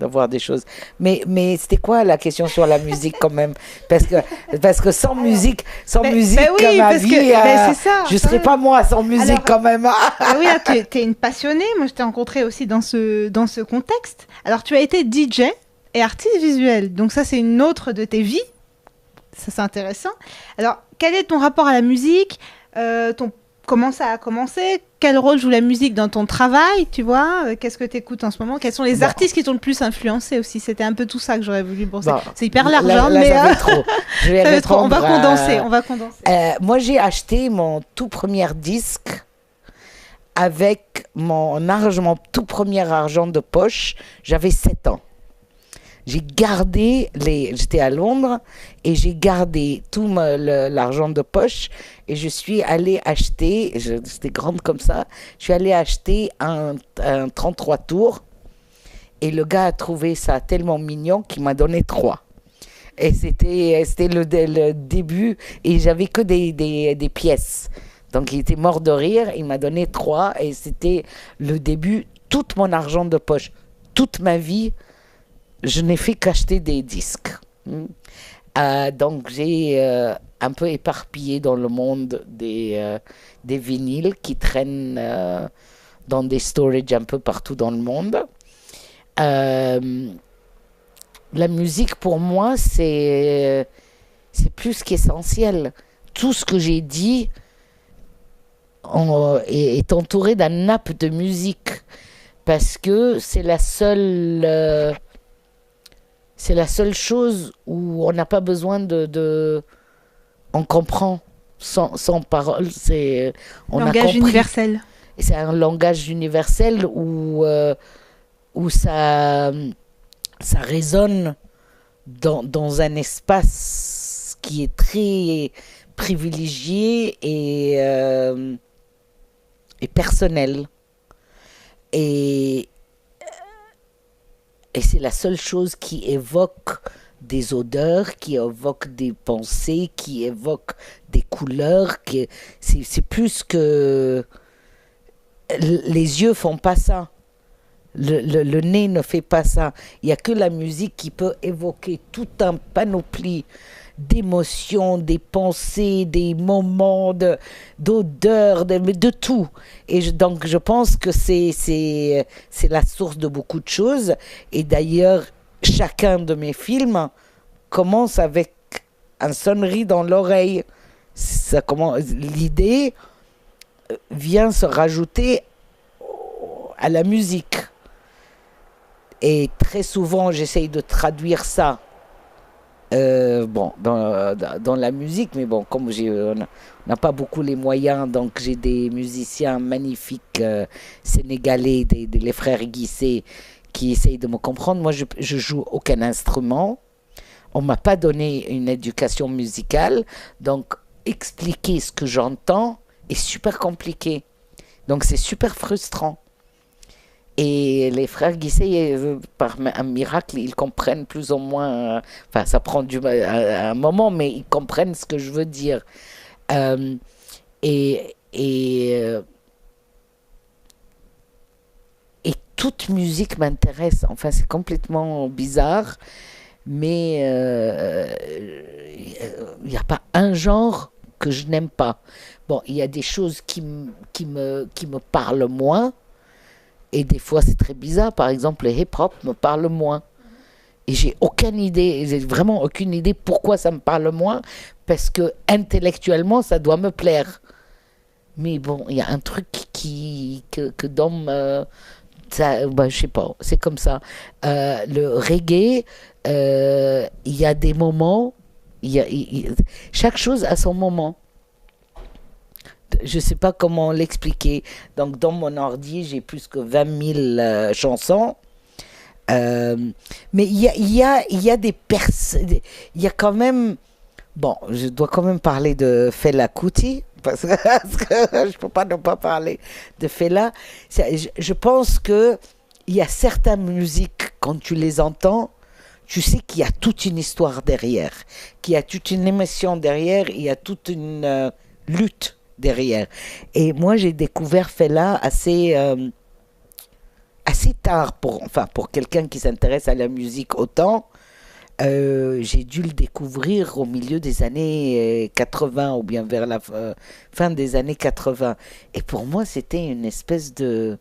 d'avoir des choses. Mais c'était quoi la question sur la musique quand même? Parce que sans musique, oui, ma vie, c'est ça, je serais pas moi sans musique quand même. Oui, tu es une passionnée. Moi, je t'ai rencontrée aussi dans ce contexte. Alors, tu as été DJ et artiste visuel. Donc ça, c'est une autre de tes vies. Ça, c'est intéressant. Alors, quel est ton rapport à la musique? Comment ça a commencé? Quel rôle joue la musique dans ton travail, tu vois? Qu'est-ce que tu écoutes en ce moment? Quels sont les artistes qui t'ont le plus influencé aussi? C'était un peu tout ça que j'aurais voulu brosser. C'est hyper large, mais... Je vais on va condenser. Moi, j'ai acheté mon tout premier disque avec mon tout premier argent de poche. J'avais 7 ans. J'étais à Londres et j'ai gardé tout l'argent de poche et je suis allée acheter, j'étais grande comme ça, je suis allée acheter un 33 tours et le gars a trouvé ça tellement mignon qu'il m'a donné 3. Et c'était le début et j'avais que des pièces. Donc il était mort de rire, il m'a donné 3 et c'était le début, tout mon argent de poche, toute ma vie. Je n'ai fait qu'acheter des disques. Donc, j'ai un peu éparpillé dans le monde des vinyles qui traînent dans des storages un peu partout dans le monde. La musique, pour moi, c'est plus qu'essentiel. Tout ce que j'ai dit est entouré d'un nappe de musique parce que c'est la seule... C'est la seule chose où on n'a pas besoin on comprend sans parole. Langage universel. C'est un langage universel où ça résonne dans un espace qui est très privilégié et personnel. Et c'est la seule chose qui évoque des odeurs, qui évoque des pensées, qui évoque des couleurs. C'est plus que... Les yeux font pas ça. Le nez ne fait pas ça. Il n'y a que la musique qui peut évoquer tout un panoplie d'émotions, des pensées, des moments, d'odeurs, de tout. Et donc, je pense que c'est la source de beaucoup de choses. Et d'ailleurs, chacun de mes films commence avec une sonnerie dans l'oreille. L'idée vient se rajouter à la musique. Et très souvent, j'essaye de traduire ça dans la musique, mais bon, comme on n'a pas beaucoup les moyens, donc j'ai des musiciens magnifiques sénégalais, les frères Guissé, qui essayent de me comprendre. Moi, je joue aucun instrument. On m'a pas donné une éducation musicale, donc expliquer ce que j'entends est super compliqué. Donc c'est super frustrant. Et les frères Guissé, par un miracle, ils comprennent plus ou moins... Enfin, ça prend un moment, mais ils comprennent ce que je veux dire. Et toute musique m'intéresse. Enfin, c'est complètement bizarre, mais il n'y a pas un genre que je n'aime pas. Bon, il y a des choses qui me parlent moins. Et des fois, c'est très bizarre. Par exemple, le hip-hop me parle moins. Et j'ai vraiment aucune idée pourquoi ça me parle moins. Parce que intellectuellement, ça doit me plaire. Mais bon, il y a un truc que dans je sais pas, c'est comme ça. Le reggae, il y a des moments, chaque chose a son moment. Je ne sais pas comment l'expliquer. Donc, dans mon ordi, j'ai plus que 20 000 chansons. Mais il y a des personnes... Il y a quand même... Bon, je dois quand même parler de Fela Kuti, parce que je ne peux pas ne pas parler de Fela. Je pense qu'il y a certaines musiques, quand tu les entends, tu sais qu'il y a toute une histoire derrière, qu'il y a toute une émotion derrière, il y a toute une lutte derrière. Et moi, j'ai découvert Fela assez tard pour quelqu'un qui s'intéresse à la musique autant. J'ai dû le découvrir au milieu des années 80 ou bien vers la fin des années 80. Et pour moi, c'était une espèce de...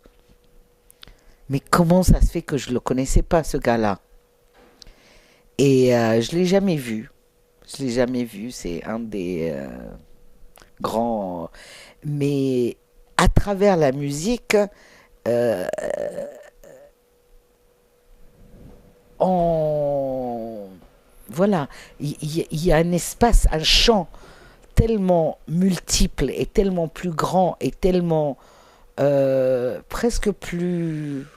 Mais comment ça se fait que je ne le connaissais pas, ce gars-là? Et je ne l'ai jamais vu. Je ne l'ai jamais vu. C'est un des grands... Mais à travers la musique, voilà, il y a un espace, un champ tellement multiple et tellement plus grand et tellement presque plus...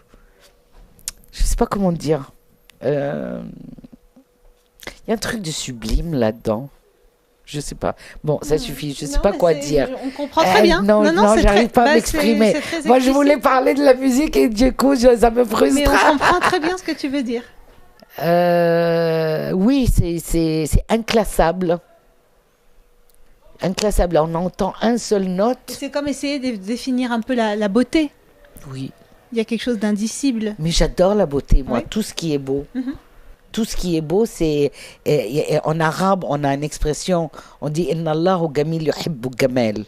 Je ne sais pas comment dire. Il y a un truc de sublime là-dedans. Je sais pas. Bon, ça suffit. Je sais pas quoi dire. On comprend très bien. Non, j'arrive pas à m'exprimer. Moi, je voulais parler de la musique et du coup, ça me frustre. Mais on comprend très bien ce que tu veux dire. Oui, c'est inclassable. Inclassable. On entend un seul note. C'est comme essayer de définir un peu la beauté. Oui. Il y a quelque chose d'indicible. Mais j'adore la beauté, moi. Oui. Tout ce qui est beau. Tout ce qui est beau, c'est... En arabe, on a une expression, on dit « Inna Allahu gamil yuhibbu gamal ».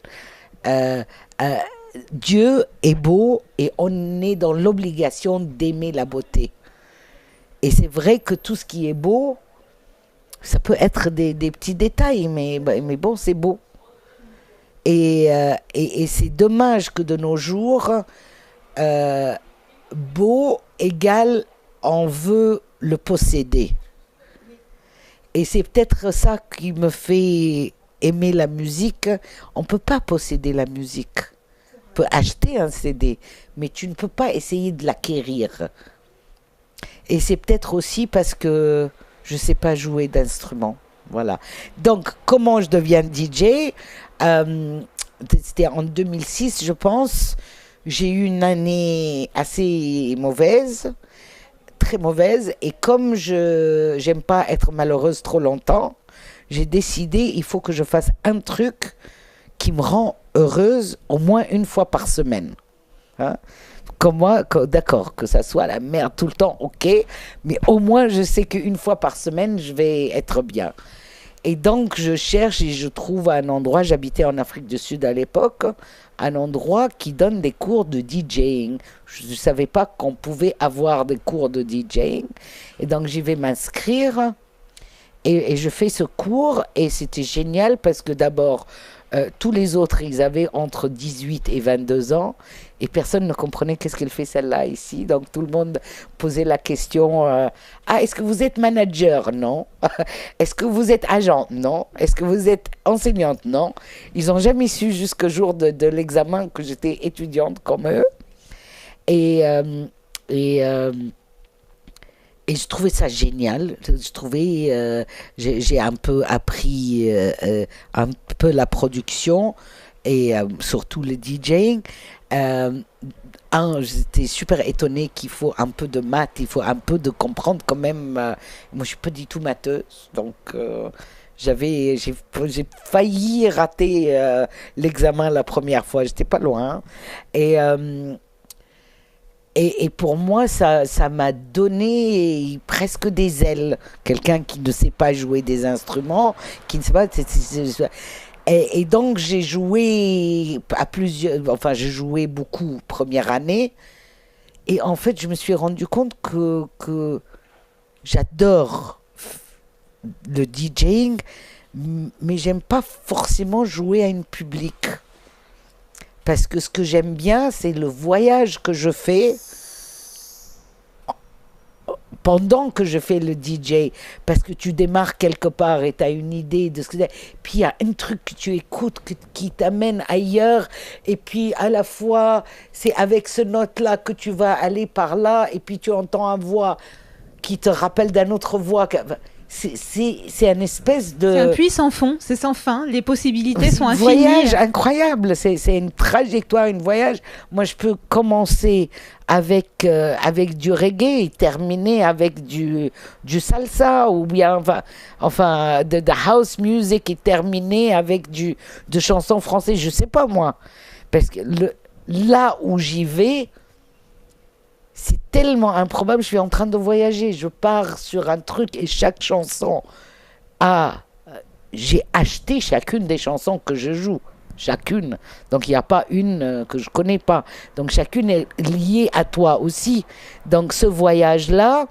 Dieu est beau et on est dans l'obligation d'aimer la beauté. Et c'est vrai que tout ce qui est beau, ça peut être des petits détails, mais bon, c'est beau. Et c'est dommage que de nos jours, beau égale on veut le posséder. Et c'est peut-être ça qui me fait aimer la musique. On ne peut pas posséder la musique. On peut acheter un CD, mais tu ne peux pas essayer de l'acquérir. Et c'est peut-être aussi parce que je ne sais pas jouer d'instrument. Voilà. Donc, comment je deviens DJ? C'était en 2006, je pense. J'ai eu une année assez mauvaise. Très mauvaise, et comme je n'aime pas être malheureuse trop longtemps, j'ai décidé il faut que je fasse un truc qui me rend heureuse au moins une fois par semaine. Hein? Comme moi, d'accord, que ça soit la merde tout le temps, ok, mais au moins je sais qu'une fois par semaine je vais être bien. Et donc je cherche et je trouve un endroit, j'habitais en Afrique du Sud à l'époque, un endroit qui donne des cours de DJing. Je ne savais pas qu'on pouvait avoir des cours de DJing. Et donc j'y vais m'inscrire et je fais ce cours et c'était génial parce que d'abord, tous les autres, ils avaient entre 18 et 22 ans et personne ne comprenait qu'est-ce qu'elle fait celle-là ici. Donc tout le monde posait la question, est-ce que vous êtes manager? Non. Est-ce que vous êtes agent? Non. Est-ce que vous êtes enseignante? Non. Ils n'ont jamais su jusqu'au jour de l'examen que j'étais étudiante comme eux. Et je trouvais ça génial. Je trouvais, j'ai un peu appris un peu la production et surtout le DJing. J'étais super étonnée qu'il faut un peu de maths, il faut un peu de comprendre quand même. Moi, je suis pas du tout matheuse, donc j'ai failli rater l'examen la première fois. J'étais pas loin. Et pour moi, ça m'a donné presque des ailes. Quelqu'un qui ne sait pas jouer des instruments, qui ne sait pas... Et donc, j'ai joué j'ai joué beaucoup première année. Et en fait, je me suis rendu compte que j'adore le DJing, mais j'aime pas forcément jouer à un public. Parce que ce que j'aime bien, c'est le voyage que je fais pendant que je fais le DJ. Parce que tu démarres quelque part et tu as une idée de ce que c'est. Puis il y a un truc que tu écoutes qui t'amène ailleurs. Et puis à la fois, c'est avec ce note-là que tu vas aller par là. Et puis tu entends une voix qui te rappelle d'une autre voix. C'est une espèce de... C'est un puits sans fond, c'est sans fin, les possibilités sont infinies. Un voyage incroyable, c'est une trajectoire, un voyage. Moi, je peux commencer avec du reggae et terminer avec du salsa, ou bien de house music et terminer avec de chansons françaises, je sais pas moi. Parce que là où j'y vais, c'est tellement improbable, je suis en train de voyager, je pars sur un truc et chaque chanson a... J'ai acheté chacune des chansons que je joue, chacune. Donc il n'y a pas une que je connais pas. Donc chacune est liée à toi aussi. Donc ce voyage-là,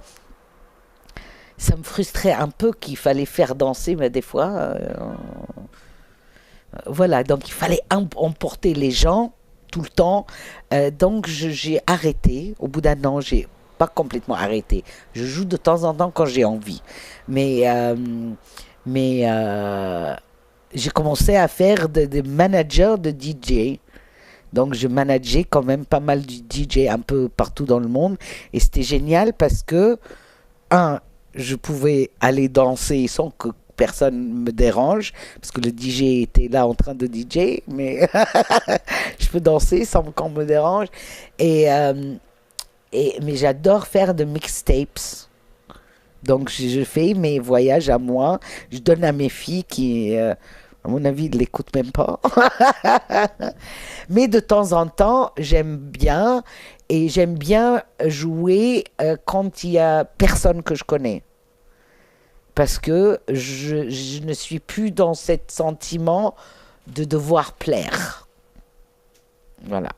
ça me frustrait un peu qu'il fallait faire danser, mais des fois, voilà. Donc il fallait emporter les gens tout le temps. Donc j'ai arrêté. Au bout d'un an, j'ai pas complètement arrêté. Je joue de temps en temps quand j'ai envie. Mais, euh, mais j'ai commencé à faire des managers de DJ. Donc je manageais quand même pas mal de DJ un peu partout dans le monde. Et c'était génial parce que, un, je pouvais aller danser sans que personne me dérange, parce que le DJ était là en train de DJ, mais je peux danser sans qu'on me dérange. Et, euh, mais j'adore faire de mixtapes. Donc je fais mes voyages à moi, je donne à mes filles qui, à mon avis, ne l'écoutent même pas. Mais de temps en temps, j'aime bien et j'aime bien jouer quand il y a personne que je connais. Parce que je ne suis plus dans ce sentiment de devoir plaire. Voilà.